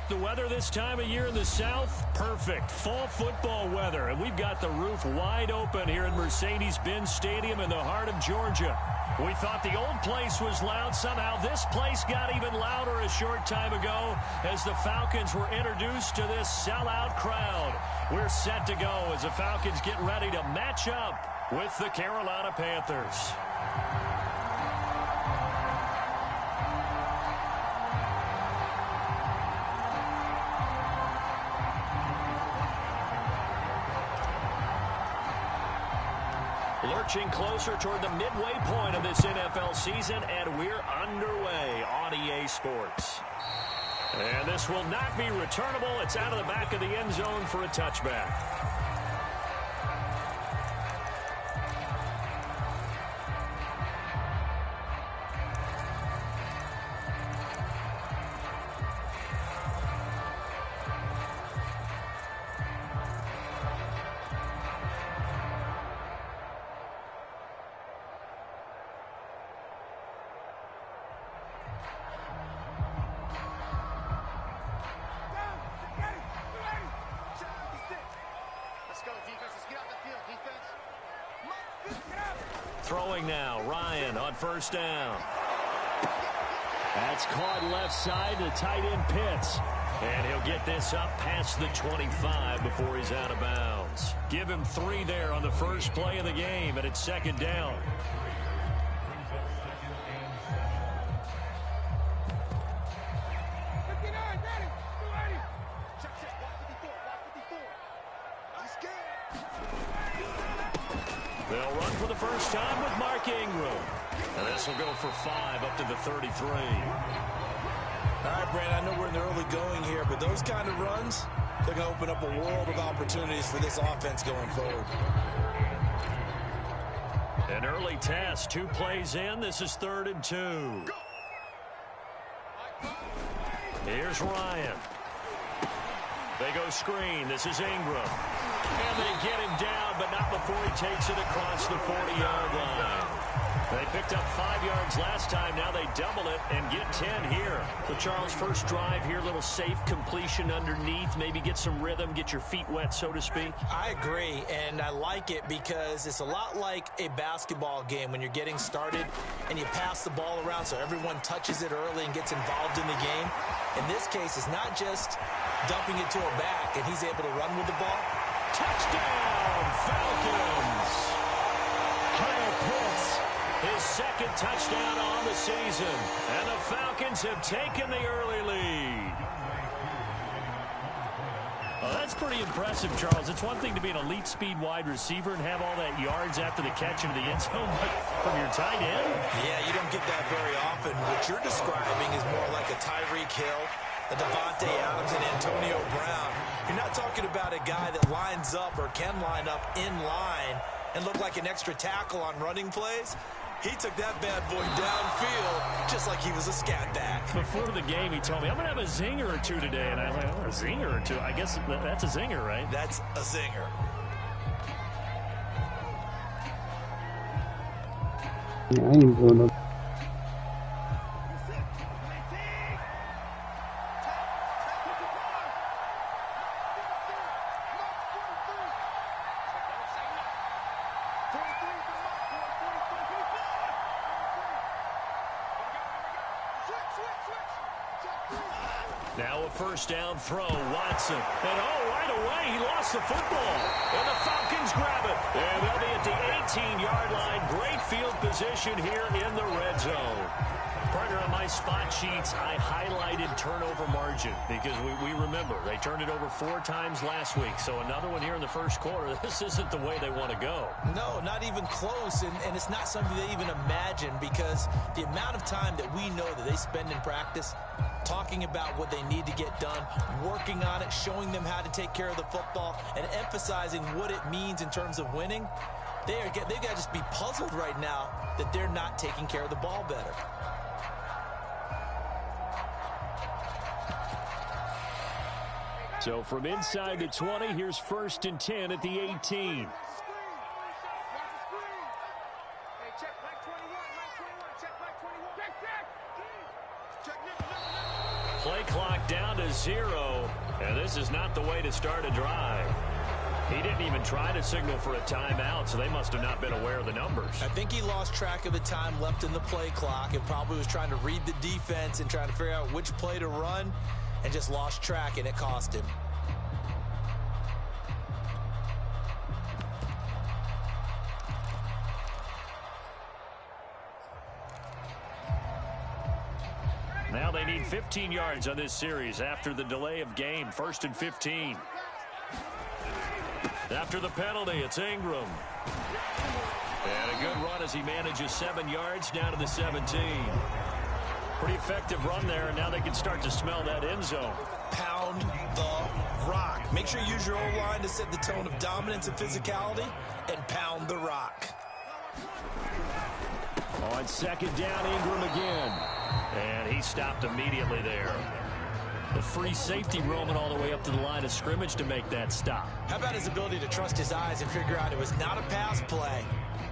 The weather this time of year in the South, perfect. Fall football weather. And we've got the roof wide open here at Mercedes-Benz Stadium in the heart of Georgia. We thought the old place was loud. Somehow this place got even louder a short time ago as the Falcons were introduced to this sellout crowd. We're set to go as the Falcons get ready to match up with the Carolina Panthers. Lurching closer toward the midway point of this NFL season, and we're underway on EA Sports. And this will not be returnable. It's out of the back of the end zone for a touchback. Throwing now, Ryan on first down. That's caught left side to tight end Pitts. And he'll get this up past the 25 before he's out of bounds. Give him 3 there on the first play of the game, and it's second down. They'll run for the first time with Mark Ingram. And this will go for 5 up to the 33. All right, Brandon, I know we're in the early going here, but those kind of runs, they're going to open up a world of opportunities for this offense going forward. An early test, 2 plays in. This is 3rd and 2. Here's Ryan. They go screen. This is Ingram. And they get him down, but not before he takes it across the 40-yard line. They picked up 5 yards last time. Now they double it and get 10 here. So, Charles, first drive here, little safe completion underneath. Maybe get some rhythm, get your feet wet, so to speak. I agree, and I like it because it's a lot like a basketball game when you're getting started and you pass the ball around so everyone touches it early and gets involved in the game. In this case, it's not just dumping it to a back and he's able to run with the ball. Touchdown, Falcons! Kyle Pitts, his second touchdown on the season. And the Falcons have taken the early lead. Well, that's pretty impressive, Charles. It's one thing to be an elite speed wide receiver and have all that yards after the catch into the end zone, but from your tight end? Yeah, you don't get that very often. What you're describing is more like a Tyreek Hill, a Devontae Adams, and Antonio Brown. You're not talking about a guy that lines up or can line up in line and look like an extra tackle on running plays. He took that bad boy downfield just like he was a scat back. Before the game, he told me, I'm going to have a zinger or 2 today. And I was like, oh, a zinger or 2? I guess that's a zinger, right? That's a zinger. Yeah, I ain't doing no. Now a first down throw, Watson. And right away, he lost the football. And the Falcons grab it. And they'll be at the 18-yard line. Great field position here in the red zone. Partner, on my spot sheets, I highlighted turnover margin because we remember they turned it over 4 times last week. So another one here in the first quarter. This isn't the way they want to go. No, not even close. And it's not something they even imagine because the amount of time that we know that they spend in practice talking about what they need to get done, working on it, showing them how to take care of the football, and emphasizing what it means in terms of winning. They've got to just be puzzled right now that they're not taking care of the ball better. So from inside the 20, here's 1st and 10 at the 18. play clock down to 0, and this is not the way to start a drive. He didn't even try to signal for a timeout, so they must have not been aware of the numbers. I think he lost track of the time left in the play clock and probably was trying to read the defense and trying to figure out which play to run and just lost track, and it cost him. Now they need 15 yards on this series after the delay of game. 1st and 15. After the penalty, it's Ingram. And a good run as he manages 7 yards down to the 17. Pretty effective run there, and now they can start to smell that end zone. Pound the rock. Make sure you use your O-line to set the tone of dominance and physicality, and pound the rock. On 2nd down, Ingram again. And he stopped immediately there. The free safety roaming all the way up to the line of scrimmage to make that stop. How about his ability to trust his eyes and figure out it was not a pass play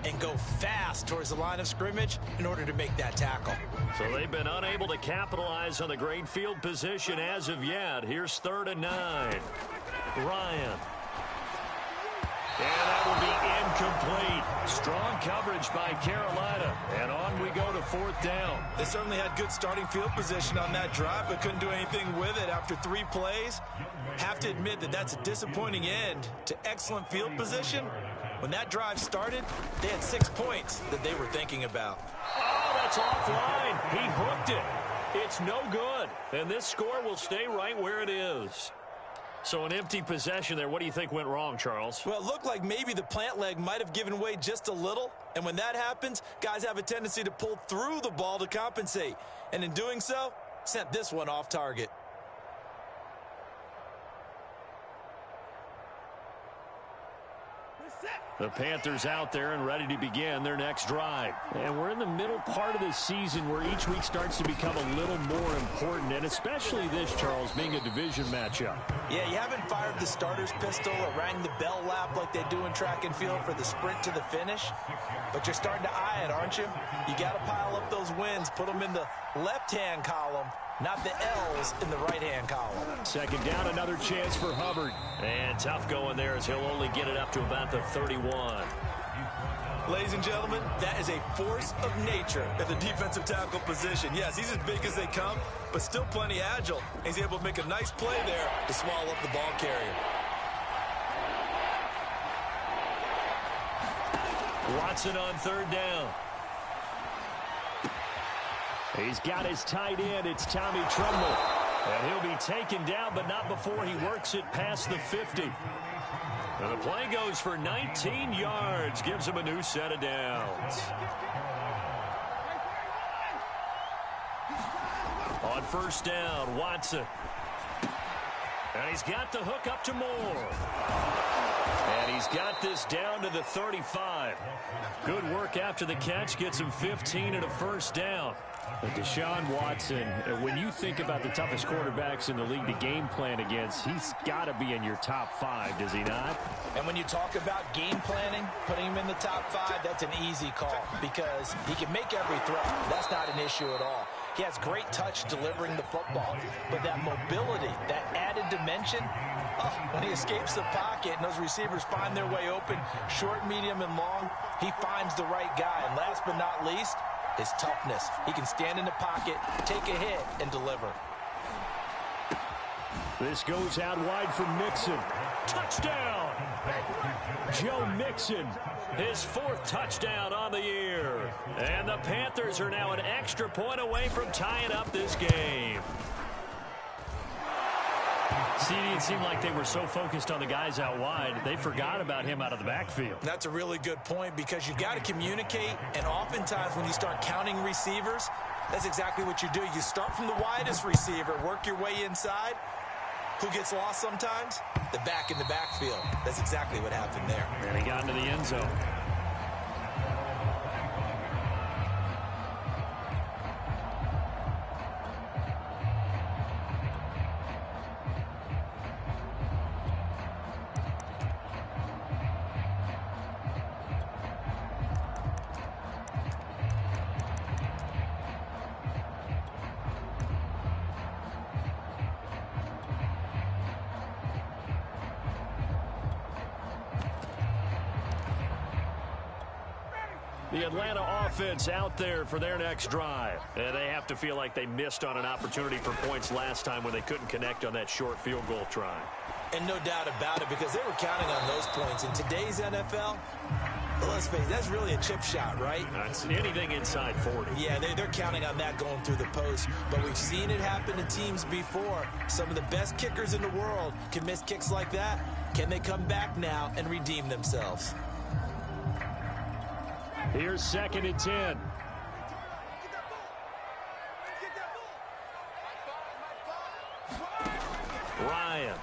and go fast towards the line of scrimmage in order to make that tackle? So they've been unable to capitalize on the great field position as of yet. Here's 3rd and 9. Ryan. And that will be incomplete. Strong coverage by Carolina. And on we go to 4th down. They certainly had good starting field position on that drive, but couldn't do anything with it after 3 plays. Have to admit that that's a disappointing end to excellent field position. When that drive started, they had 6 points that they were thinking about. Oh, that's offline. He hooked it. It's no good. And this score will stay right where it is. So an empty possession there. What do you think went wrong, Charles? Well, it looked like maybe the plant leg might have given way just a little. And when that happens, guys have a tendency to pull through the ball to compensate. And in doing so, sent this one off target. The Panthers out there and ready to begin their next drive. And we're in the middle part of the season where each week starts to become a little more important, and especially this, Charles, being a division matchup. Yeah, you haven't fired the starter's pistol or rang the bell lap like they do in track and field for the sprint to the finish, but you're starting to eye it, aren't you? You got to pile up those wins, put them in the left-hand column, not the L's in the right-hand column. 2nd down, another chance for Hubbard. And tough going there as he'll only get it up to about the 31. Ladies and gentlemen, that is a force of nature at the defensive tackle position. Yes, he's as big as they come, but still plenty agile. He's able to make a nice play there to swallow up the ball carrier. Watson on 3rd down. He's got his tight end. It's Tommy Tremble. And he'll be taken down, but not before he works it past the 50. And the play goes for 19 yards. Gives him a new set of downs. On 1st down, Watson. And he's got the hook up to Moore. And he's got this down to the 35. Good work after the catch. Gets him 15 and a 1st down. But Deshaun Watson, when you think about the toughest quarterbacks in the league to game plan against, he's got to be in your top 5, does he not? And when you talk about game planning, putting him in the top 5, that's an easy call because he can make every throw. That's not an issue at all. He has great touch delivering the football, but that mobility, that added dimension, when he escapes the pocket and those receivers find their way open, short, medium, and long, he finds the right guy. And last but not least, his toughness. He can stand in the pocket, take a hit, and deliver. This goes out wide for Mixon. Touchdown! Joe Mixon, his 4th touchdown on the year. And the Panthers are now an extra point away from tying up this game. See, it seemed like they were so focused on the guys out wide, they forgot about him out of the backfield. That's a really good point because you got to communicate, and oftentimes when you start counting receivers, that's exactly what you do. You start from the widest receiver, work your way inside. Who gets lost sometimes? The back in the backfield. That's exactly what happened there. And he got into the end zone. The Atlanta offense out there for their next drive. And they have to feel like they missed on an opportunity for points last time when they couldn't connect on that short field goal try. And no doubt about it, because they were counting on those points. In today's NFL, let's face it, that's really a chip shot, right? That's anything inside 40. Yeah, they're counting on that going through the post. But we've seen it happen to teams before. Some of the best kickers in the world can miss kicks like that. Can they come back now and redeem themselves? Here's 2nd and 10. Ryan.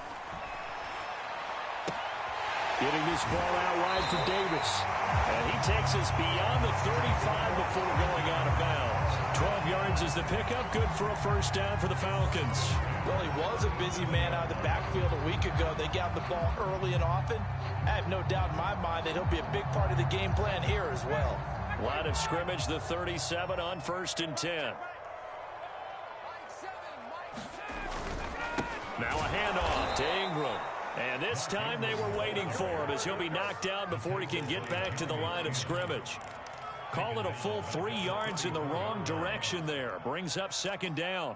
Getting this ball out wide for Davis. And he takes us beyond the 35 before going out of bounds. 12 yards is the pickup. Good for a first down for the Falcons. Well, he was a busy man out of the backfield a week ago. They got the ball early and often. I have no doubt in my mind that he'll be a big part of the game plan here as well. Line of scrimmage, the 37 on 1st and 10. Now a handoff to Ingram. And this time they were waiting for him as he'll be knocked down before he can get back to the line of scrimmage. Call it a full 3 yards in the wrong direction there. Brings up 2nd down.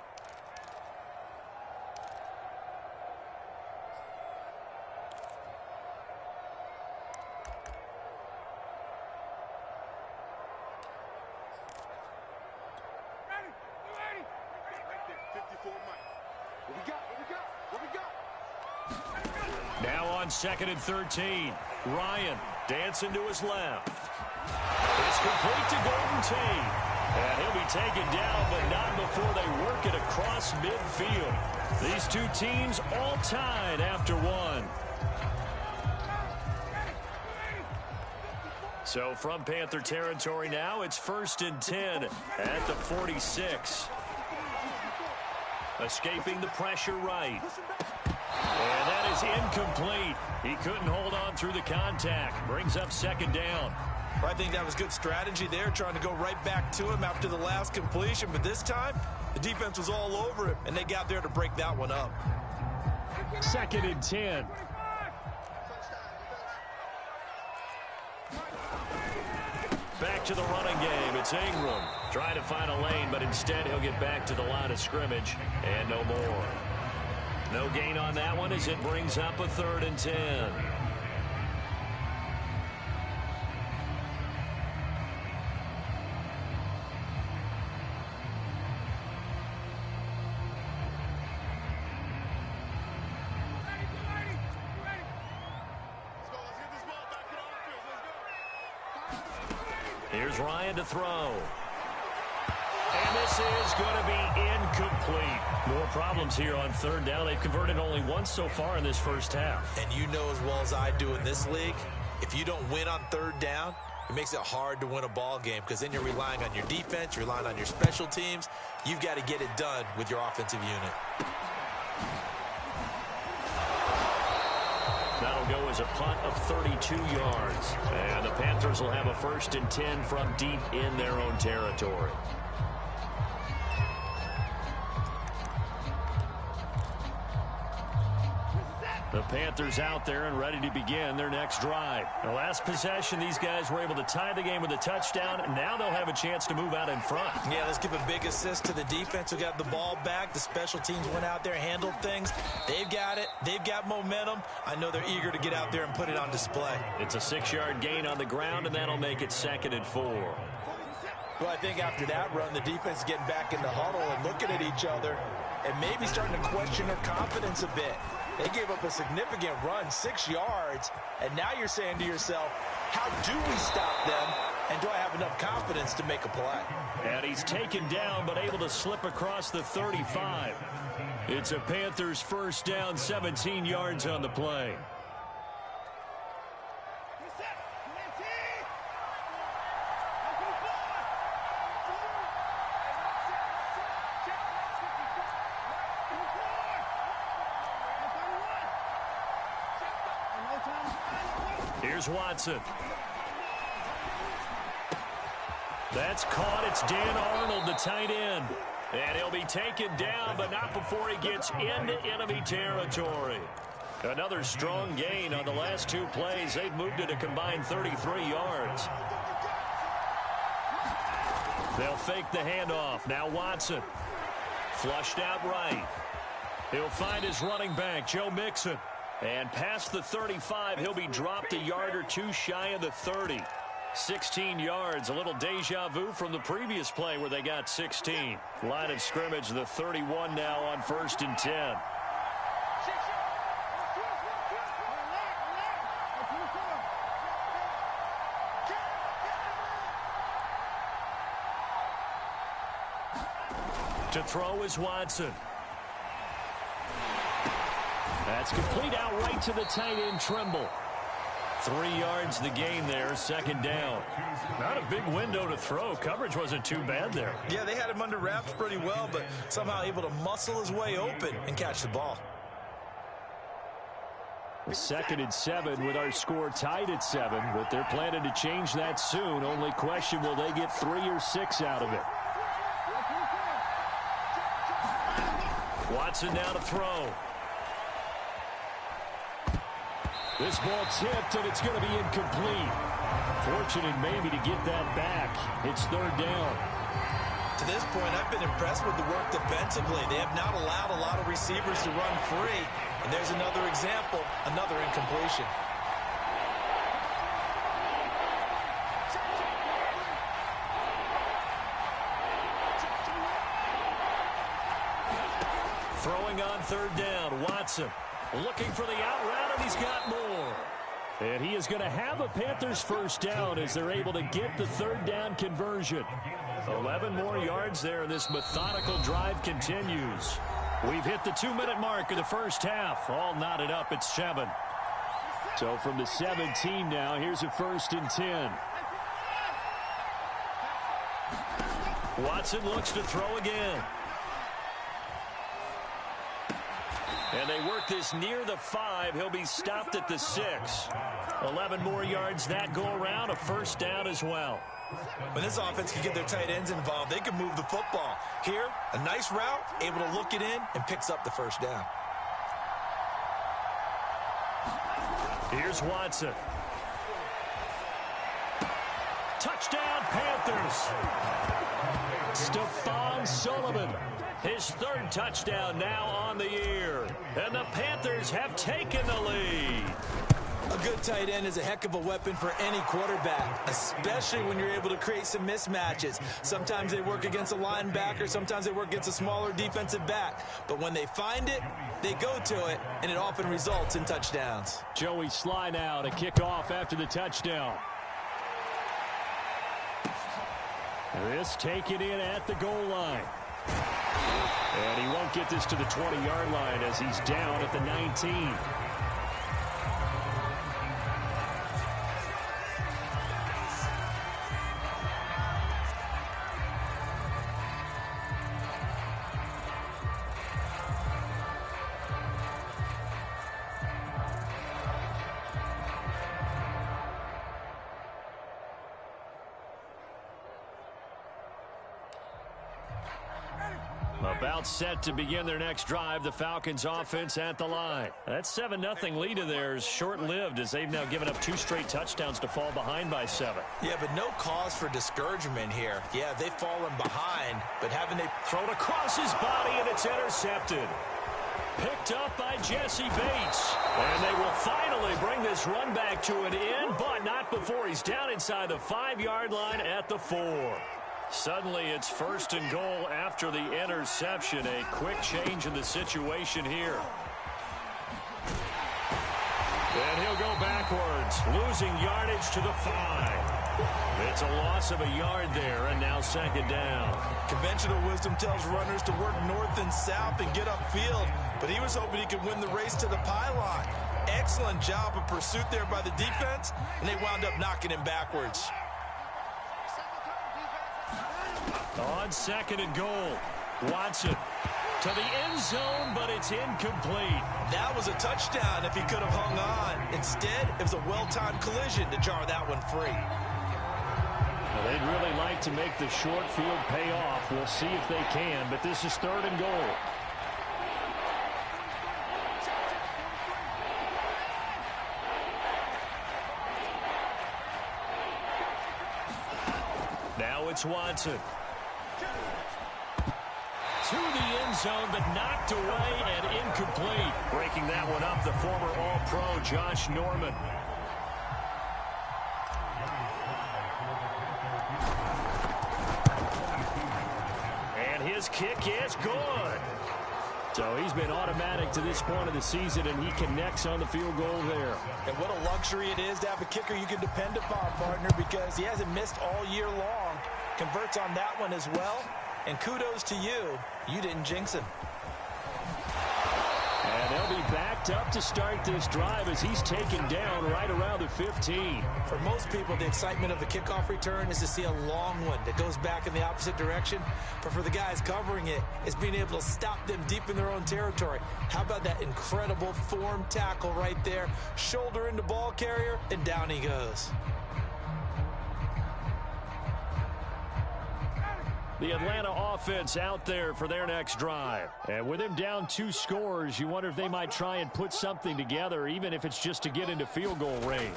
Now on 2nd and 13. Ryan dancing to his left. It's complete to Golden Tate. And he'll be taken down, but not before they work it across midfield. These two teams all tied after one. So from Panther territory now, it's 1st and 10 at the 46. Escaping the pressure right. And that is incomplete. He couldn't hold on through the contact. Brings up 2nd down. I think that was good strategy there, trying to go right back to him after the last completion. But this time, the defense was all over him, and they got there to break that one up. 2nd and 10. Back to the running game. It's Ingram. Trying to find a lane, but instead he'll get back to the line of scrimmage. And no more. No gain on that one as it brings up a 3rd and 10. Here's Ryan to throw. And this is going to be incomplete. More problems here on 3rd down. They've converted only once so far in this first half. And you know as well as I do in this league, if you don't win on 3rd down, it makes it hard to win a ball game because then you're relying on your defense, you're relying on your special teams. You've got to get it done with your offensive unit. That'll go as a punt of 32 yards. And the Panthers will have a 1st and 10 from deep in their own territory. The Panthers out there and ready to begin their next drive. The last possession, these guys were able to tie the game with a touchdown, and now they'll have a chance to move out in front. Yeah, let's give a big assist to the defense who got the ball back. The special teams went out there, handled things. They've got it. They've got momentum. I know they're eager to get out there and put it on display. It's a 6-yard gain on the ground, and that'll make it 2nd and 4. Well, I think after that run, the defense is getting back in the huddle and looking at each other and maybe starting to question their confidence a bit. They gave up a significant run, 6 yards, and now you're saying to yourself, how do we stop them, and do I have enough confidence to make a play? And he's taken down but able to slip across the 35. It's a Panthers 1st down, 17 yards on the play. Here's Watson. That's caught. It's Dan Arnold, the tight end. And he'll be taken down, but not before he gets into enemy territory. Another strong gain on the last 2 plays. They've moved it a combined 33 yards. They'll fake the handoff. Now Watson. Flushed out right. He'll find his running back, Joe Mixon. And past the 35, he'll be dropped a yard or two shy of the 30. 16 yards, a little deja vu from the previous play where they got 16. Line of scrimmage, the 31 now on 1st and 10. To throw is Watson. That's complete out right to the tight end, Trimble. 3 yards the gain there, 2nd down. Not a big window to throw. Coverage wasn't too bad there. Yeah, they had him under wraps pretty well, but somehow able to muscle his way open and catch the ball. 2nd and 7 with our score tied at 7, but they're planning to change that soon. Only question, will they get 3 or 6 out of it? Watson now to throw. This ball tipped, and it's going to be incomplete. Fortunate maybe to get that back. It's 3rd down. To this point, I've been impressed with the work defensively. They have not allowed a lot of receivers to run free. And there's another example, another incompletion. Throwing on 3rd down, Watson. Looking for the out route, and he's got more. And he is going to have a Panthers 1st down as they're able to get the 3rd down conversion. 11 more yards there, and this methodical drive continues. We've hit the 2-minute mark of the 1st half. All knotted up at 7. So from the 17 now, here's a 1st and 10. Watson looks to throw again. And they work this near the 5. He'll be stopped at the 6. 11 more yards that go around. A 1st down as well. When this offense can get their tight ends involved, they can move the football. Here, a nice route, able to look it in, and picks up the 1st down. Here's Watson. Touchdown, Panthers. Stephon Sullivan. His 3rd touchdown now on the year. And the Panthers have taken the lead. A good tight end is a heck of a weapon for any quarterback, especially when you're able to create some mismatches. Sometimes they work against a linebacker, sometimes they work against a smaller defensive back. But when they find it, they go to it, and it often results in touchdowns. Joey Sly now to kick off after the touchdown. This taken in at the goal line. And he won't get this to the 20-yard line as he's down at the 19. About set to begin their next drive, the Falcons offense at the line. That 7-0 lead of theirs short-lived as they've now given up 2 straight touchdowns to fall behind by 7. Yeah, but no cause for discouragement here. Yeah, they've fallen behind, but haven't they thrown across his body, and it's intercepted. Picked up by Jesse Bates. And they will finally bring this run back to an end, but not before he's down inside the 5-yard line at the 4. Suddenly, it's 1st and goal after the interception. A quick change in the situation here. And he'll go backwards, losing yardage to the 5. It's a loss of a yard there, and now 2nd down. Conventional wisdom tells runners to work north and south and get upfield, but he was hoping he could win the race to the pylon. Excellent job of pursuit there by the defense, and they wound up knocking him backwards. On 2nd and goal, Watson to the end zone, but it's incomplete. That was a touchdown if he could have hung on. Instead, it was a well-timed collision to jar that one free. Well, they'd really like to make the short field pay off. We'll see if they can, but this is 3rd and goal. Now it's Watson. To the end zone, but knocked away and incomplete. Breaking that one up, the former All-Pro Josh Norman. And his kick is good. So he's been automatic to this point of the season, and he connects on the field goal there. And what a luxury it is to have a kicker you can depend upon, partner, because he hasn't missed all year long. Converts on that one as well. And kudos to you. You didn't jinx him. And they'll be backed up to start this drive as he's taken down right around the 15. For most people, the excitement of the kickoff return is to see a long one that goes back in the opposite direction. But for the guys covering it, it's being able to stop them deep in their own territory. How about that incredible form tackle right there? Shoulder into ball carrier, and down he goes. The Atlanta offense out there for their next drive. And with him down 2 scores, you wonder if they might try and put something together, even if it's just to get into field goal range.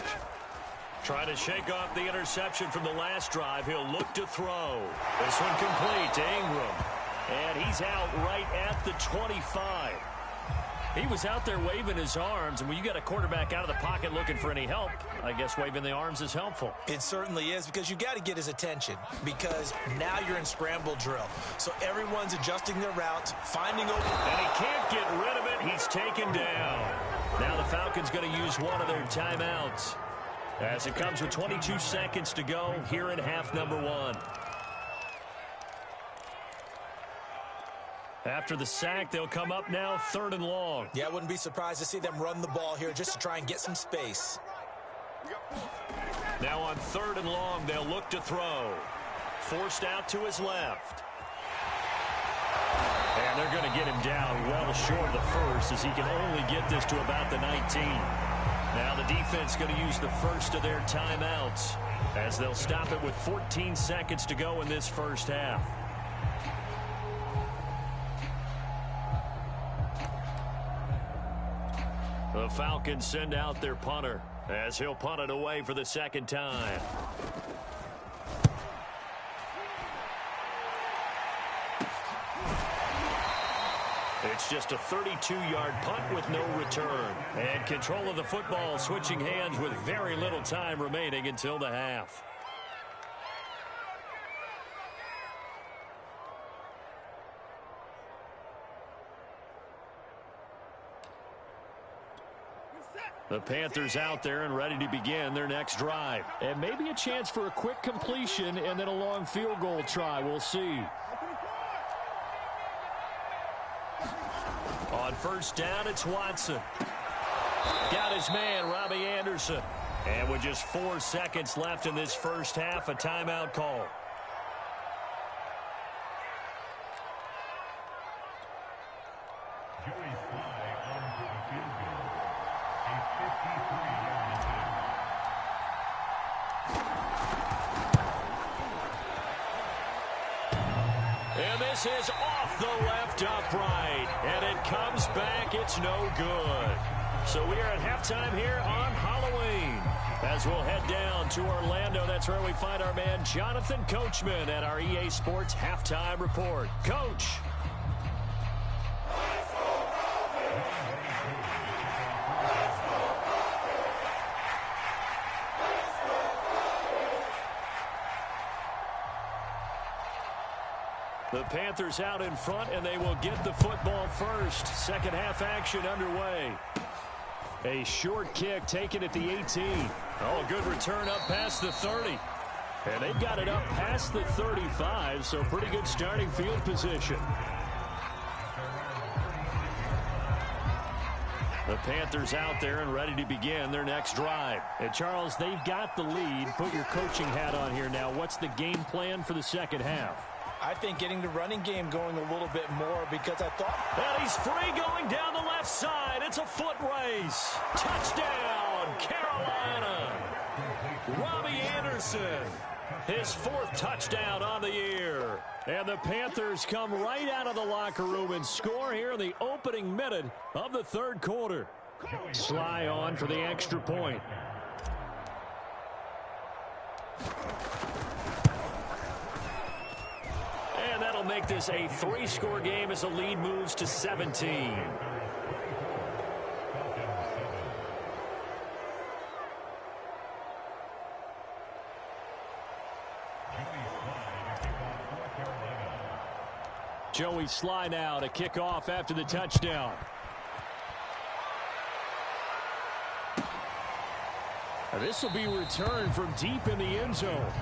Trying to shake off the interception from the last drive. He'll look to throw. This one complete to Ingram. And he's out right at the 25. He was out there waving his arms, and when you got a quarterback out of the pocket looking for any help, I guess waving the arms is helpful. It certainly is, because you got to get his attention, because now you're in scramble drill. So everyone's adjusting their routes, finding open. And he can't get rid of it. He's taken down. Now the Falcons going to use one of their timeouts as it comes with 22 seconds to go here in half number 1. After the sack, they'll come up now 3rd and long. Yeah, I wouldn't be surprised to see them run the ball here just to try and get some space. Now on 3rd and long, they'll look to throw. Forced out to his left. And they're going to get him down well short of the first, as he can only get this to about the 19. Now the defense going to use the first of their timeouts as they'll stop it with 14 seconds to go in this first half. The Falcons send out their punter as he'll punt it away for the second time. It's just a 32-yard punt with no return. And control of the football switching hands with very little time remaining until the half. The Panthers out there and ready to begin their next drive. And maybe a chance for a quick completion and then a long field goal try. We'll see. On first down, it's Watson. Got his man, Robbie Anderson. And with just 4 seconds left in this first half, a timeout call. And this is off the left upright. And it comes back. It's no good. So we are at halftime here on Halloween. As we'll head down to Orlando, that's where we find our man Jonathan Coachman at our EA Sports Halftime Report. Coach. The Panthers out in front, and they will get the football first. Second half action underway. A short kick taken at the 18. Oh, a good return up past the 30. And they've got it up past the 35, so pretty good starting field position. The Panthers out there and ready to begin their next drive. And Charles, they've got the lead. Put your coaching hat on here now. What's the game plan for the second half? I think getting the running game going a little bit more, because I thought... And he's free going down the left side. It's a foot race. Touchdown, Carolina. Robbie Anderson, his 4th touchdown on the year. And the Panthers come right out of the locker room and score here in the opening minute of the 3rd quarter. Sly on for the extra point. that'll make this a 3-score game as the lead moves to 17. Joey Sly now to kick off after the touchdown. This will be returned from deep in the end zone.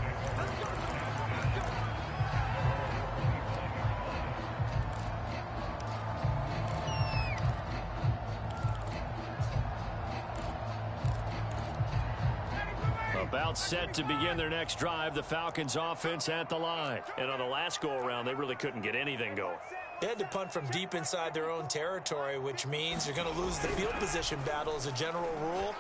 About set to begin their next drive, the Falcons offense at the line. And on the last go-around, they really couldn't get anything going. They had to punt from deep inside their own territory, which means you're going to lose the field position battle as a general rule.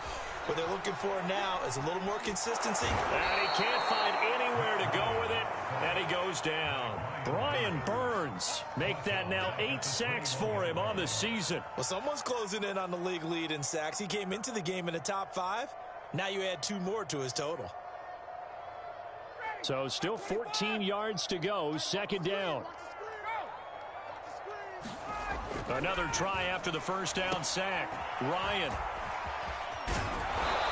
What they're looking for now is a little more consistency. And he can't find anywhere to go with it, and he goes down. Brian Burns make that now 8 sacks for him on the season. Well, someone's closing in on the league lead in sacks. He came into the game in the top 5. Now you add 2 more to his total. So still 14 yards to go, second down. Another try after the first down sack. Ryan.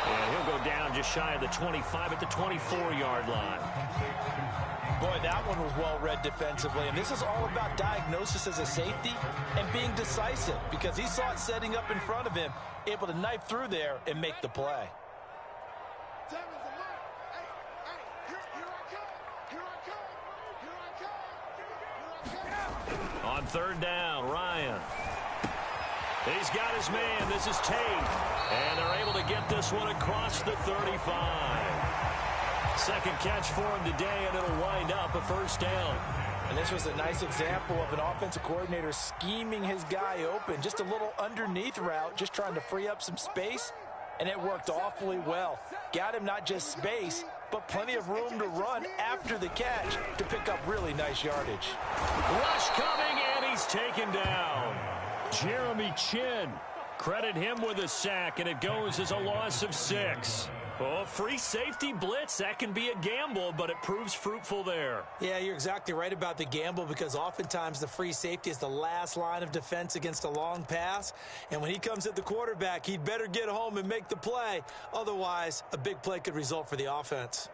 And he'll go down just shy of the 25 at the 24-yard line. Boy, that one was well read defensively. And this is all about diagnosis as a safety and being decisive, because he saw it setting up in front of him, able to knife through there and make the play. On third down, Ryan. He's got his man. This is Tate. And they're able to get this one across the 35. Second catch for him today, and it'll wind up a first down. And this was a nice example of an offensive coordinator scheming his guy open. Just a little underneath route, just trying to free up some space, and it worked awfully well. Got him not just space, but plenty of room to run after the catch to pick up really nice yardage. Rush coming, and he's taken down. Jeremy Chin. Credit him with a sack, and it goes as a loss of 6. Oh, free safety blitz, that can be a gamble, but it proves fruitful there. Yeah, you're exactly right about the gamble, because oftentimes the free safety is the last line of defense against a long pass. And when he comes at the quarterback, he'd better get home and make the play. Otherwise, a big play could result for the offense.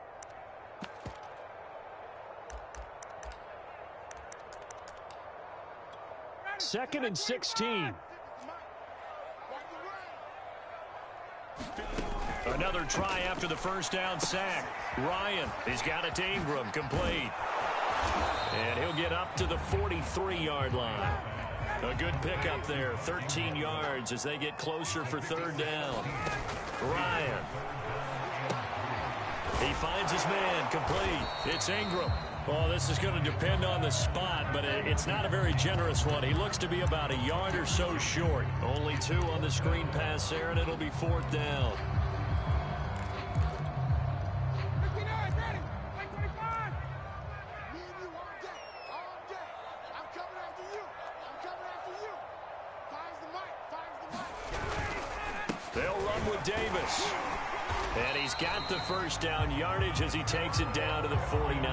Second and 16. Another try after the first down sack. Ryan, he's got it to Ingram, complete. And he'll get up to the 43-yard line. A good pickup there, 13 yards as they get closer for third down. Ryan. He finds his man, complete. It's Ingram. Well, this is going to depend on the spot, but it's not a very generous one. He looks to be about a yard or so short. Only 2 on the screen pass there, and it'll be fourth down. They'll run with Davis. And he's got the first down yardage as he takes it down to the 49.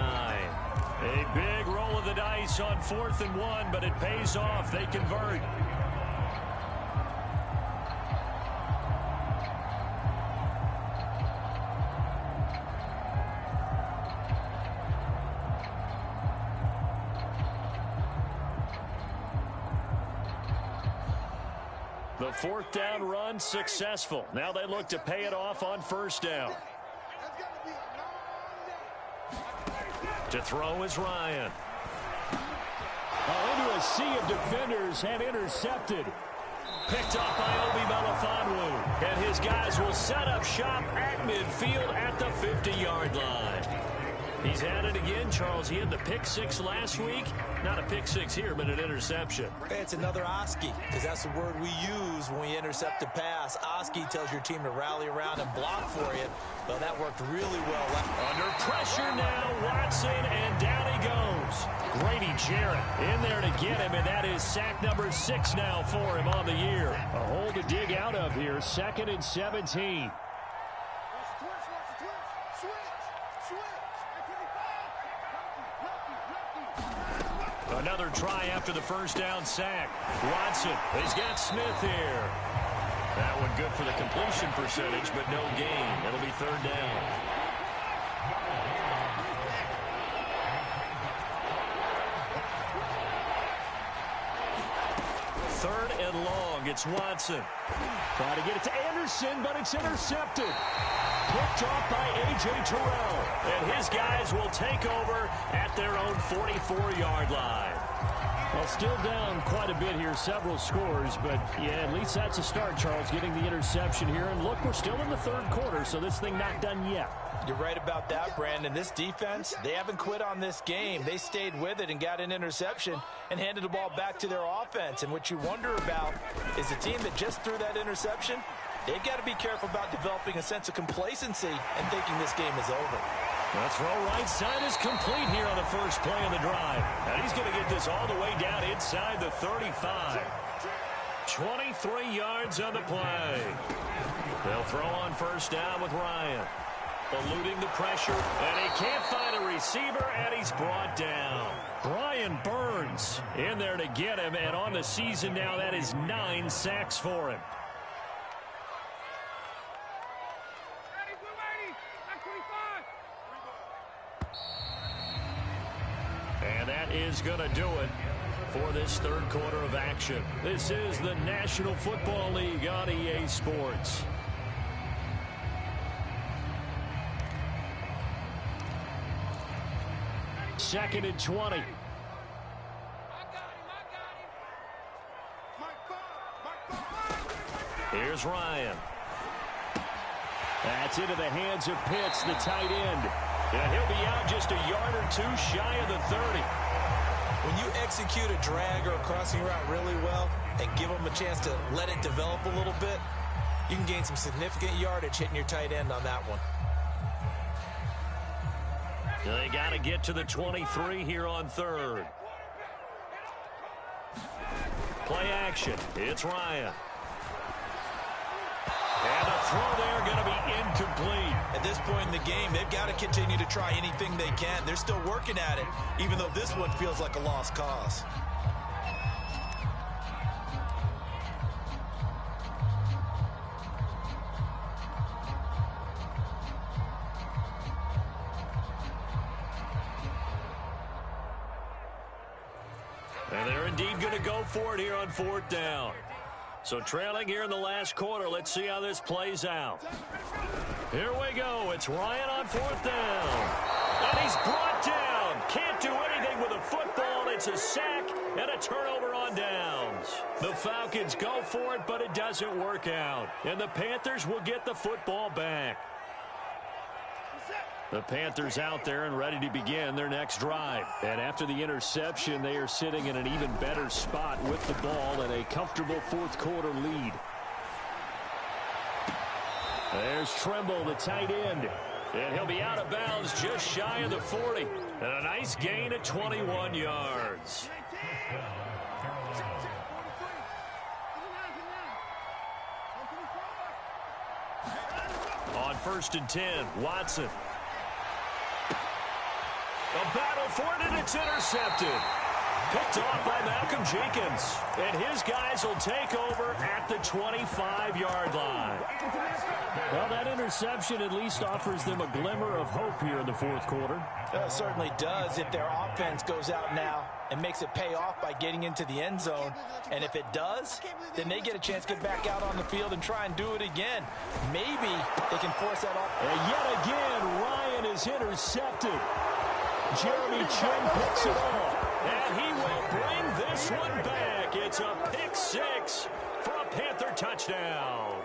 A big roll of the dice on 4th and 1, but it pays off. They convert. The 4th down run successful. Now they look to pay it off on first down. To throw is Ryan. Into a sea of defenders and intercepted. Picked up by Obi Melifonwu. And his guys will set up shop at midfield at the 50-yard line. He's at it again, Charles. He had the pick 6 last week. Not a pick 6 here, but an interception. It's another Oski, because that's the word we use when we intercept a pass. Oski tells your team to rally around and block for you. Well, that worked really well. Under pressure now, Watson, and down he goes. Grady Jarrett in there to get him, and that is sack number 6 now for him on the year. A hole to dig out of here, 2nd and 17. Another try after the first down sack. Watson, he's got Smith here. That one good for the completion percentage, but no gain. It'll be third down. Third and long. It's Watson. Trying to get it to Anderson, but it's intercepted. Picked off by A.J. Terrell. And his guys will take over at their own 44-yard line. Well, still down quite a bit here, several scores, but yeah, at least that's a start, Charles, getting the interception here. And look, we're still in the third quarter, so this thing not done yet. You're right about that, Brandon. This defense, they haven't quit on this game. They stayed with it and got an interception and handed the ball back to their offense. And what you wonder about is the team that just threw that interception, they've got to be careful about developing a sense of complacency and thinking this game is over. The throw right side is complete here on the first play of the drive. And he's going to get this all the way down inside the 35. 23 yards on the play. They'll throw on first down with Ryan. Eluding the pressure, and he can't find a receiver, and he's brought down. Brian Burns in there to get him, and on the season now, that is 9 sacks for him. And that is going to do it for this third quarter of action. This is the National Football League on EA Sports. Second and 20. Here's Ryan. That's into the hands of Pitts, the tight end. And he'll be out just a yard or two shy of the 30. When you execute a drag or a crossing route really well and give them a chance to let it develop a little bit, you can gain some significant yardage hitting your tight end on that one. They got to get to the 23 here on third. Play action. It's Ryan. And the throw there going to be incomplete. At this point in the game, they've got to continue to try anything they can. They're still working at it, even though this one feels like a lost cause. And they're indeed going to go for it here on fourth down. So trailing here in the last quarter. Let's see how this plays out. Here we go. It's Ryan on fourth down. And he's brought down. Can't do anything with a football. It's a sack and a turnover on downs. The Falcons go for it, but it doesn't work out. And the Panthers will get the football back. The Panthers out there and ready to begin their next drive. And after the interception, they are sitting in an even better spot with the ball and a comfortable fourth quarter lead. There's Trimble, the tight end. And he'll be out of bounds just shy of the 40. And a nice gain at 21 yards. On first and 10, Watson. A battle for it, and it's intercepted. Picked off by Malcolm Jenkins. And his guys will take over at the 25-yard line. Well, that interception at least offers them a glimmer of hope here in the fourth quarter. It certainly does if their offense goes out now and makes it pay off by getting into the end zone. And if it does, then they get a chance to get back out on the field and try and do it again. Maybe they can force that off. And yet again, Ryan is intercepted. Jeremy Chin picks it off. And he will bring this one back. It's a pick six for a Panther touchdown.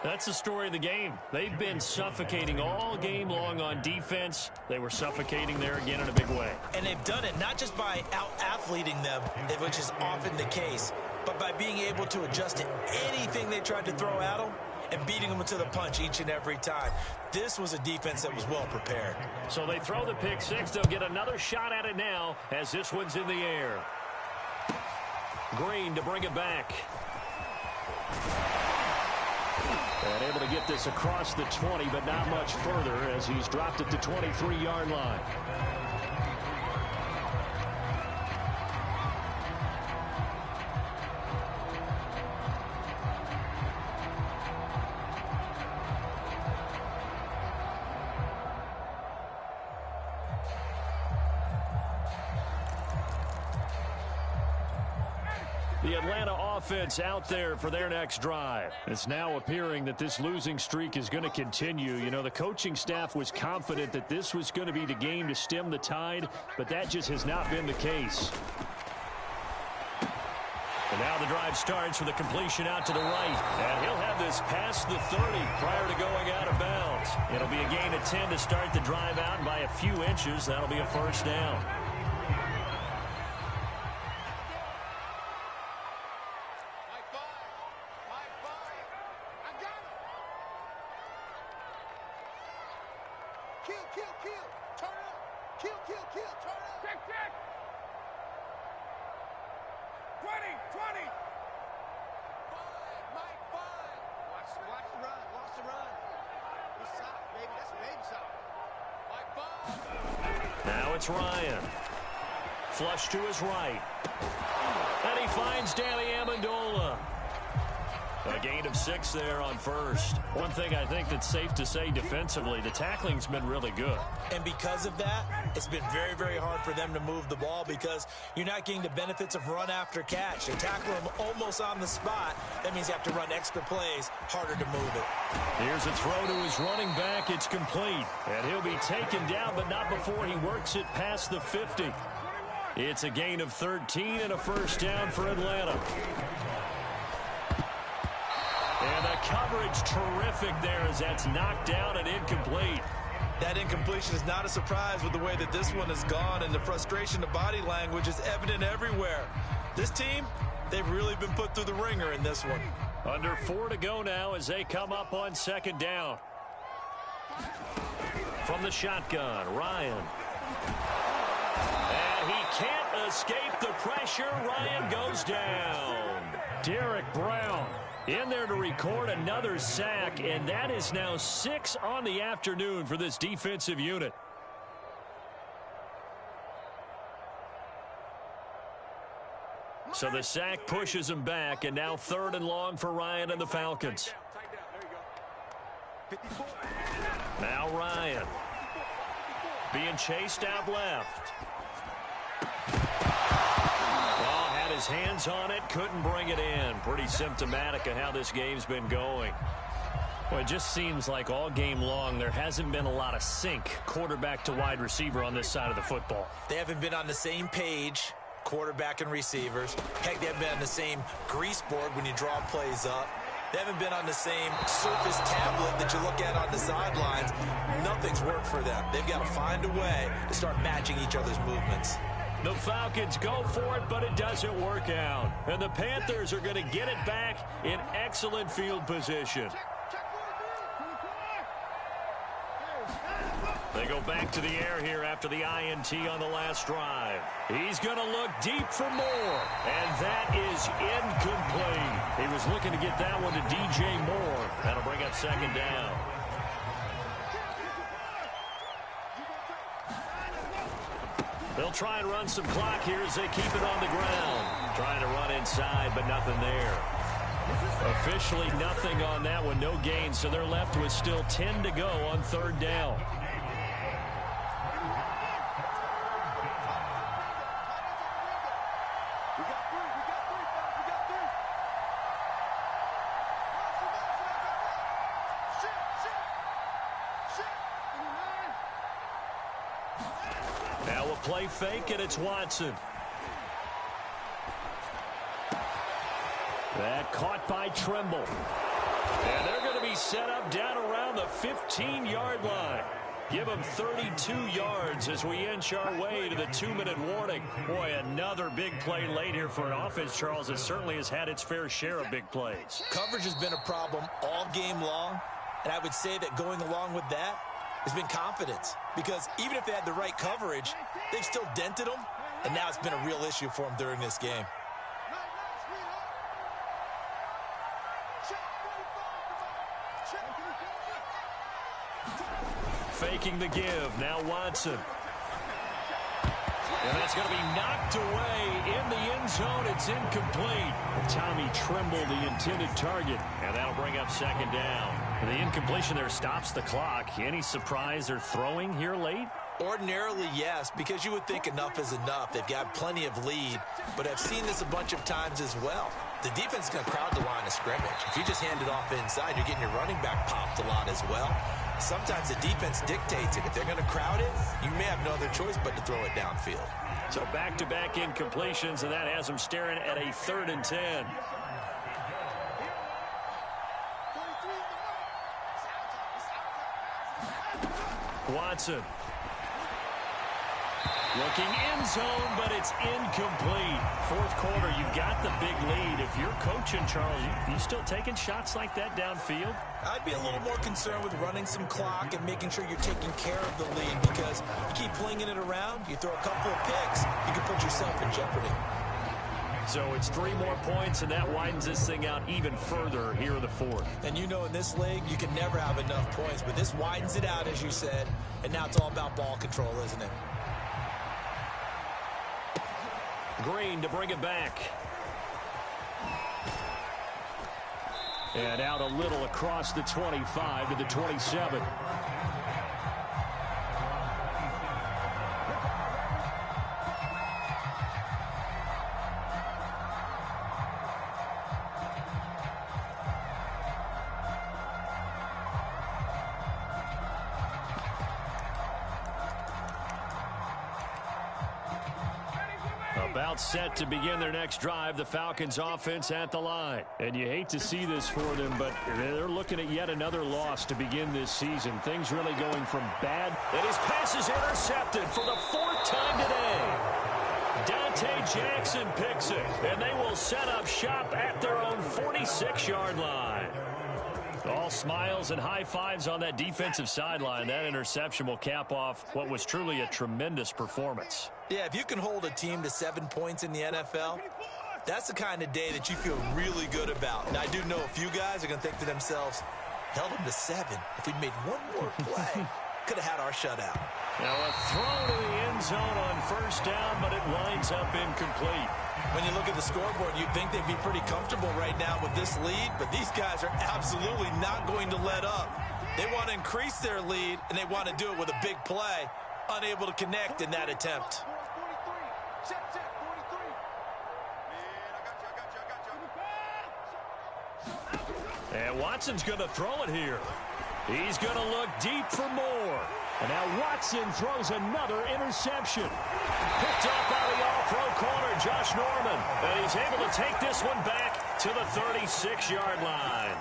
That's the story of the game. They've been suffocating all game long on defense. They were suffocating there again in a big way. And they've done it not just by out-athleting them, which is often the case, but by being able to adjust to anything they tried to throw at them and beating them to the punch each and every time. This was a defense that was well prepared. So they throw the pick six. They'll get another shot at it now as this one's in the air. Green to bring it back. And able to get this across the 20, but not much further as he's dropped it to 23-yard line. The Atlanta offense out there for their next drive. It's now appearing that this losing streak is going to continue. You know, the coaching staff was confident that this was going to be the game to stem the tide, but that just has not been the case. And now the drive starts with a completion out to the right. And he'll have this past the 30 prior to going out of bounds. It'll be a gain of 10 to start the drive out by a few inches. That'll be a first down. Now it's Ryan. Flush to his right. And he finds Danny Amendola. A gain of 6 there on first. One thing I think that's safe to say defensively, the tackling's been really good. And because of that, it's been very, very hard for them to move the ball because you're not getting the benefits of run after catch. They tackle him almost on the spot. That means you have to run extra plays, harder to move it. Here's a throw to his running back. It's complete. And he'll be taken down, but not before he works it past the 50. It's a gain of 13 and a first down for Atlanta. And the coverage terrific there as that's knocked down and incomplete. That incompletion is not a surprise with the way that this one has gone, and the frustration of body language is evident everywhere. This team, they've really been put through the ringer in this one. Under 4 to go now as they come up on second down. From the shotgun, Ryan. And he can't escape the pressure. Ryan goes down. Derek Brown in there to record another sack, and that is now 6 on the afternoon for this defensive unit. So the sack pushes him back, and now 3rd and long for Ryan and the Falcons. Now Ryan being chased out left. His hands on it, couldn't bring it in. Pretty symptomatic of how this game's been going. Well, it just seems like all game long there hasn't been a lot of sync quarterback to wide receiver on this side of the football. They haven't been on the same page, quarterback and receivers. Heck, they haven't been on the same grease board when you draw plays up. They haven't been on the same surface tablet that you look at on the sidelines. Nothing's worked for them. They've got to find a way to start matching each other's movements. The Falcons go for it, but it doesn't work out. And the Panthers are going to get it back in excellent field position. They go back to the air here after the INT on the last drive. He's going to look deep for more, and that is incomplete. He was looking to get that one to DJ Moore. That'll bring up second down. They'll try and run some clock here as they keep it on the ground. Trying to run inside, but nothing there. Officially nothing on that one, no gain, so they're left with still 10 to go on 3rd down. Now a play fake, and it's Watson. That caught by Trimble. And they're going to be set up down around the 15-yard line. Give them 32 yards as we inch our way to the 2-minute warning. Boy, another big play late here for an offense, Charles, that certainly has had its fair share of big plays. Coverage has been a problem all game long, and I would say that going along with that has been confidence. Because even if they had the right coverage, they've still dented them, and now it's been a real issue for them during this game. Faking the give. Now Watson. And that's going to be knocked away in the end zone. It's incomplete. Tommy Trimble, the intended target. And that'll bring up second down. And the incompletion there stops the clock. Any surprise they're throwing here late? Ordinarily, yes, because you would think enough is enough. They've got plenty of lead, but I've seen this a bunch of times as well. The defense is going to crowd the line of scrimmage. If you just hand it off inside, you're getting your running back popped a lot as well. Sometimes the defense dictates it. If they're going to crowd it, you may have no other choice but to throw it downfield. So back-to-back incompletions, and that has them staring at a 3rd and 10. Watson. Looking end zone, but it's incomplete. 4th quarter, you've got the big lead. If you're coaching, Charles, you still taking shots like that downfield? I'd be a little more concerned with running some clock and making sure you're taking care of the lead, because you keep flinging it around, you throw a couple of picks, you can put yourself in jeopardy. So it's 3 more points, and that widens this thing out even further here in the 4th. And you know in this league, you can never have enough points, but this widens it out, as you said, and now it's all about ball control, isn't it? Green to bring it back. And out a little across the 25 to the 27. About set to begin their next drive, the Falcons offense at the line. And you hate to see this for them, but they're looking at yet another loss to begin this season. Things really going from bad. And his pass is intercepted for the 4th time today. Dante Jackson picks it, and they will set up shop at their own 46-yard line. All smiles and high fives on that defensive sideline. That interception will cap off what was truly a tremendous performance. Yeah, if you can hold a team to 7 points in the NFL, that's the kind of day that you feel really good about. And I do know a few guys are going to think to themselves, held them to 7. If we'd made one more play, could have had our shutout. Now a throw to the end zone on 1st down, but it winds up incomplete. When you look at the scoreboard, you'd think they'd be pretty comfortable right now with this lead, but these guys are absolutely not going to let up. They want to increase their lead, and they want to do it with a big play, unable to connect in that attempt. And Watson's going to throw it here. He's going to look deep for more. And now Watson throws another interception. Picked up by the all-pro corner, Josh Norman. And he's able to take this one back to the 36-yard line.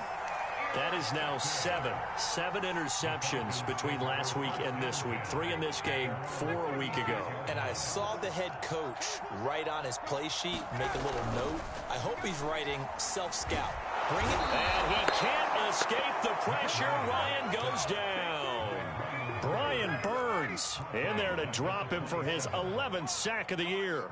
That is now 7 interceptions between last week and this week. 3 in this game, 4 a week ago. And I saw the head coach write on his play sheet, make a little note. I hope he's writing self-scout. Bring it. And he can't escape the pressure. Ryan goes down. Brian Burns in there to drop him for his 11th sack of the year.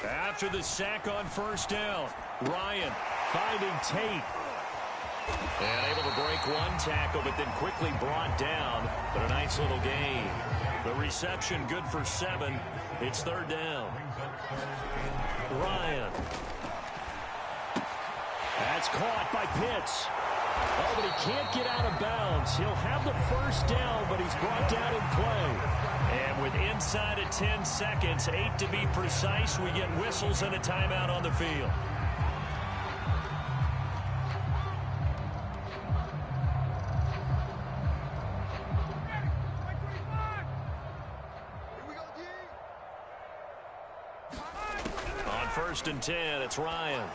After the sack on 1st down, Ryan finding Tate. And able to break one tackle, but then quickly brought down. But a nice little gain. The reception good for 7. It's 3rd down. Ryan. That's caught by Pitts. Oh, but he can't get out of bounds. He'll have the 1st down, but he's brought down in play. And with inside of 10 seconds, 8 to be precise, we get whistles and a timeout on the field. On 1st and 10, it's Ryan.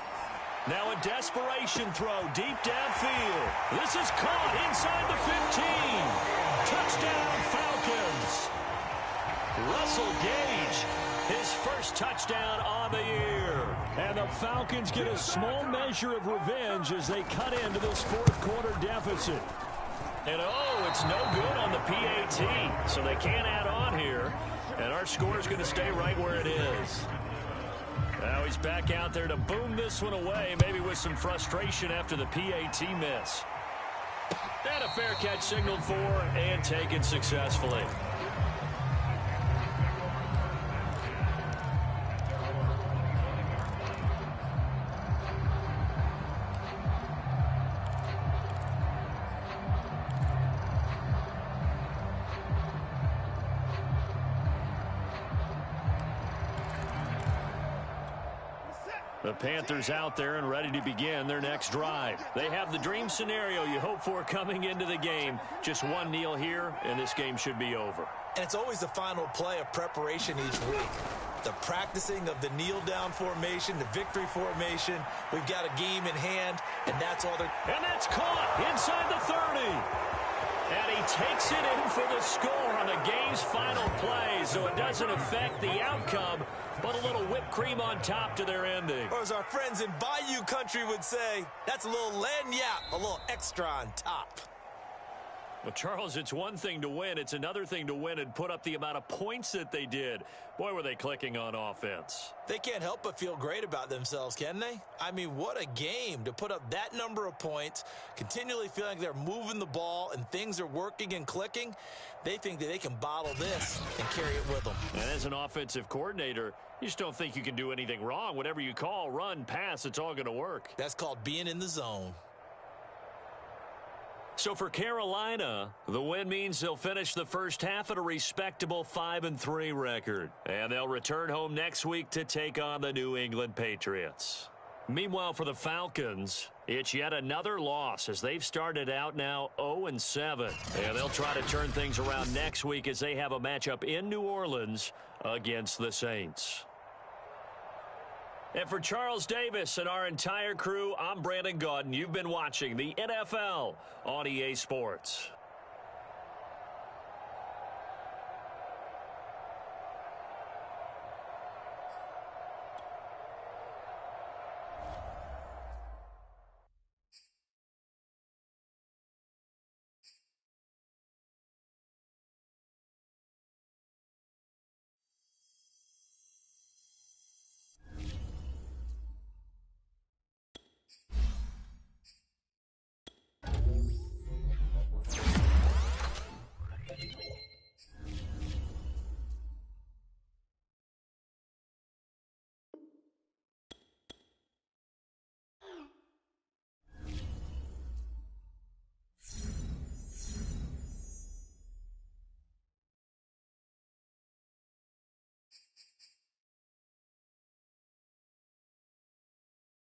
Now a desperation throw deep downfield. This is caught inside the 15. Touchdown, Falcons. Russell Gage, his 1st touchdown on the year. And the Falcons get a small measure of revenge as they cut into this 4th quarter deficit. And oh, it's no good on the PAT, so they can't add on here. And our score is going to stay right where it is. Now he's back out there to boom this one away, maybe with some frustration after the PAT miss. And a fair catch signaled for and taken successfully. The Panthers out there and ready to begin their next drive. They have the dream scenario you hope for coming into the game. Just one kneel here, and this game should be over. And it's always the final play of preparation each week. The practicing of the kneel-down formation, the victory formation. We've got a game in hand, and that's all they're... And that's caught inside the 30. And he takes it in for the score on the game's final play, so it doesn't affect the outcome, but a little whipped cream on top to their ending. Or as our friends in Bayou country would say, that's a little lagniappe, a little extra on top. Well, Charles, it's one thing to win. It's another thing to win and put up the amount of points that they did. Boy, were they clicking on offense. They can't help but feel great about themselves, can they? I mean, what a game to put up that number of points, continually feeling like they're moving the ball and things are working and clicking. They think that they can bottle this and carry it with them. And as an offensive coordinator, you just don't think you can do anything wrong. Whatever you call, run, pass, it's all going to work. That's called being in the zone. So for Carolina, the win means they'll finish the first half at a respectable 5-3 record. And they'll return home next week to take on the New England Patriots. Meanwhile, for the Falcons, it's yet another loss as they've started out now 0-7. And they'll try to turn things around next week as they have a matchup in New Orleans against the Saints. And for Charles Davis and our entire crew, I'm Brandon Gaudin. You've been watching the NFL on EA Sports.